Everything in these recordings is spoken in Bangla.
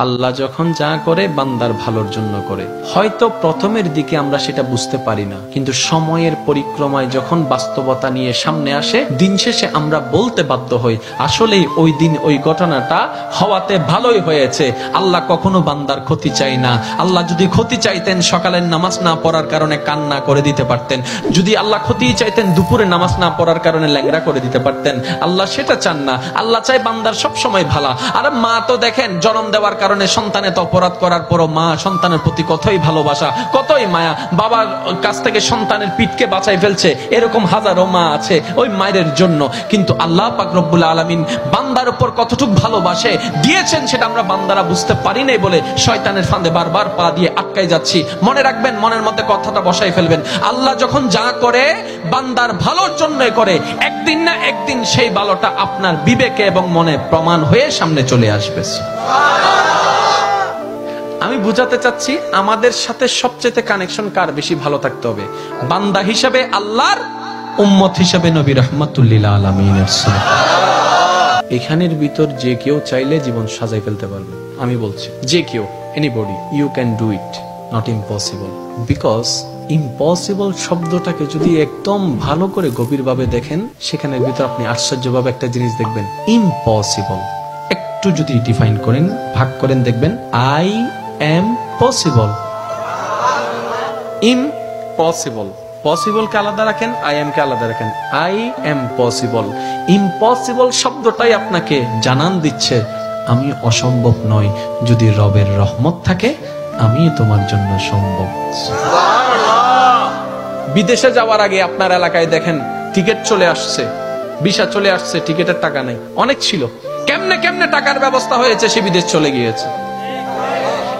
আল্লাহ যখন যা করে বান্দার ভালোর জন্য করে। হয়তো প্রথমের দিকে আমরা সেটা বুঝতে পারি না, কিন্তু সময়ের পরিক্রমায় যখন বাস্তবতা নিয়ে সামনে আসে, দিন শেষে আমরা বলতে বাধ্য হই আসলেই ওই দিন ওই ঘটনাটা হওয়াতে ভালোই হয়েছে। আল্লাহ কখনো বান্দার ক্ষতি চাই না। আল্লাহ যদি ক্ষতি চাইতেন সকালের নামাজ না পড়ার কারণে কান্না করে দিতে পারতেন, যদি আল্লাহ ক্ষতি চাইতেন দুপুরে নামাজ না পড়ার কারণে ল্যাংড়া করে দিতে পারতেন। আল্লাহ সেটা চান না। আল্লাহ চাই বান্দার সব সময় ভালো। আর মা তো দেখেন জন্ম দেওয়ার কারণে সন্তানের তো অপরাধ করার পরও মা সন্তানের প্রতি কতই ভালোবাসা, কতই মায়া, বাবার কাছ থেকে সন্তানের পিঠকে বাঁচাই ফেলছে, এরকম হাজারো মা আছে ওই মায়ের জন্য। কিন্তু আল্লাহ পাক রব্বুল আলামিন বান্দার উপর কতটুকু ভালোবাসে দিয়েছেন সেটা আমরা বান্দারা বুঝতে পারি নাই বলে শয়তানের ফাঁদে বারবার পা দিয়ে আটকাই যাচ্ছি। মনে রাখবেন, মনের মধ্যে কথাটা বসাই ফেলবেন, আল্লাহ যখন যা করে বান্দার ভালোর জন্যই করে। একদিন না একদিন সেই ভালোটা আপনার বিবেকে এবং মনে প্রমাণ হয়ে সামনে চলে আসবে। আমি বুঝাতে চাচ্ছি আমাদের সাথে সবচেয়ে কানেকশন কার বেশি ভালো থাকতে হবে, বান্দা হিসেবে আল্লাহর, উম্মত হিসেবে নবী রাহমাতুল লিল আলামিনের। এখানের ভিতর যে কেউ চাইলে জীবন সাজাই ফেলতে পারবে। আমি বলছি যে কেউ, anybody, you can do it, not impossible. Because impossible শব্দটাকে যদি একদম ভালো করে গভীরভাবে দেখেন, সেখানের ভিতর আপনি আশ্চর্যভাবে একটা জিনিস দেখবেন। ইম্পসিবল একটু যদি ডিফাইন করেন, ভাগ করেন, দেখবেন I am possible. Impossible, possible কে আলাদা রাখেন, আই এম কে আলাদা রাখেন। I am possible. ইম্পসিবল শব্দটাই আপনাকে জানান দিচ্ছে আমি অসম্ভব নই, যদি রবের রহমত থাকে আমি তোমার জন্য সম্ভব। বিদেশে যাওয়ার আগে আপনার এলাকায় দেখেন টিকিট চলে আসছে, ভিসা চলে আসছে, টিকিটের টাকা নেই, অনেক ছিল, কেমনে কেমনে টাকার ব্যবস্থা হয়েছে, সে বিদেশ চলে গিয়েছে।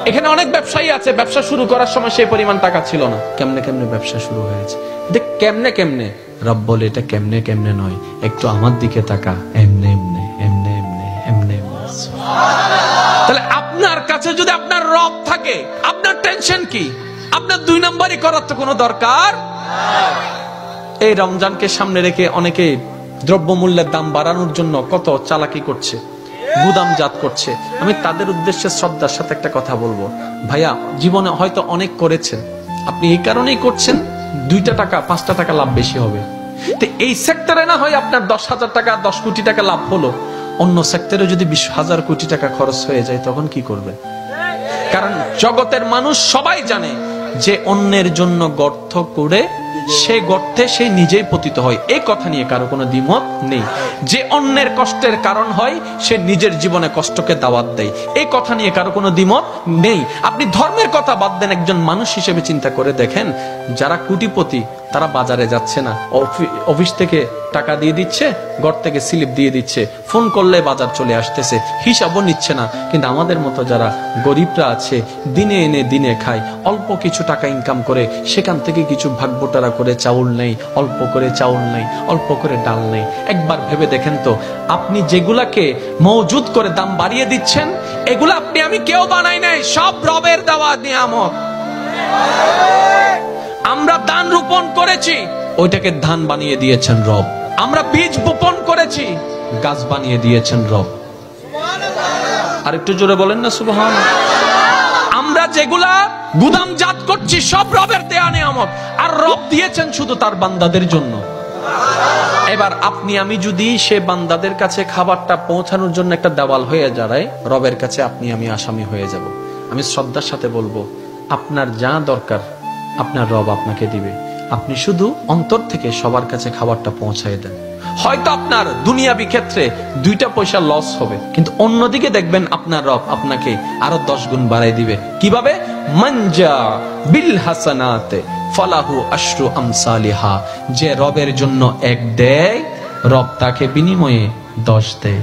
এখানে অনেক ব্যবসায়ী আছে, ব্যবসা শুরু করার সময় সেই পরিমাণ টাকা ছিল না, কেমনে কেমনে ব্যবসা শুরু হয়েছে। দেখ কেমনে কেমনে, রব বলে এটা কেমনে কেমনে নয়, একটু আমার দিকে তাকা, এমনে এমনে এমনে এমনে এমনে। তাহলে আপনার কাছে যদি আপনার রব থাকে, আপনার টেনশন কি? আপনার দুই নম্বরই করার তো কোনো দরকার। এই রমজানকে সামনে রেখে অনেকে দ্রব্যমূল্যের দাম বাড়ানোর জন্য কত চালাকি করছে, গুদামজাত করছে। আমি তাদের উদ্দেশ্যে শ্রদ্ধার সাথে একটা কথা বলবো, ভাইয়া জীবনে হয়তো অনেক করেছেন, আপনি এই কারণেই করছেন 2টা টাকা 5টা টাকা লাভ বেশি হবে। তো এই সেক্টরে না হয় আপনার 10,000 টাকা 10 কোটি টাকা লাভ হলো, অন্য সেক্টরে যদি 20,000 কোটি টাকা খরচ হয়ে যায় তখন কি করবে? কারণ জগতের মানুষ সবাই জানে যে অন্যের জন্য গর্ত করে সে গর্তে সে নিজেই পতিত হয়, এই কথা নিয়ে কারো কোনো দ্বিমত নেই। যে অন্যের কষ্টের কারণ হয় সে নিজের জীবনে কষ্টকে দাওয়াত দেয়, এই কথা নিয়ে কারো কোনো দ্বিমত নেই। আপনি ধর্মের কথা বাদ দেন, একজন মানুষ হিসেবে চিন্তা করে দেখেন, যারা কোটিপতি তারা বাজারে যাচ্ছে না, অফিস থেকে টাকা দিয়ে দিচ্ছে, ঘর থেকে স্লিপ দিয়ে দিচ্ছে, ফোন করলে বাজার চলে আসতেছে, হিসাবও নিচ্ছে না। কিন্তু আমাদের মতো যারা গরিবরা আছে, দিনে এনে দিনে খায়, অল্প কিছু টাকা ইনকাম করে সেখান থেকে কিছু ভাগবটারা করে চাউল নেই, অল্প করে চাউল নেই, অল্প করে ডাল নেই। একবার ভেবে দেখেন তো, আপনি যেগুলাকে মওজুদ করে দাম বাড়িয়ে দিচ্ছেন, এগুলা আপনি আমি কেউ বানাই নাই, সব রবের দেওয়া নিয়ামত। আমরা দান রোপণ করেছি, ওইটাকে ধান বানিয়ে দিয়েছেন রব। আমরা বীজ বপন করেছি, গাছ বানিয়ে দিয়েছেন রব। আর একটু জোরে বলেন না সুবহানাল্লাহ। আমরা যেগুলা গুদামজাত করছি সব রবের দেয়া নিয়ামত, আর রব দিয়েছেন শুধু তার বান্দাদের জন্য। এবার আপনি আমি যদি সে বান্দাদের কাছে খাবারটা পৌঁছানোর জন্য একটা দেওয়াল হয়ে দাঁড়াই, রবের কাছে আপনি আমি আসামি হয়ে যাব। আমি শ্রদ্ধার সাথে বলবো, আপনার যা দরকার আপনার রব আপনাকে দিবে, আপনি শুধু অন্তর থেকে সবার কাছে খাবারটা পৌঁছায় দেন। হয়তো আপনার দুনিয়াবি ক্ষেত্রে 2টা পয়সা লস হবে, কিন্তু অন্যদিকে দেখবেন আপনার রব আপনাকে আরো 10 গুণ বাড়াই দিবে। কিভাবে? মানজা বিল হাসানাতে ফালাহু আশরু আমসালিহা। যে রবের জন্য 1 দেয়, রব তাকে বিনিময়ে 10 দেয়।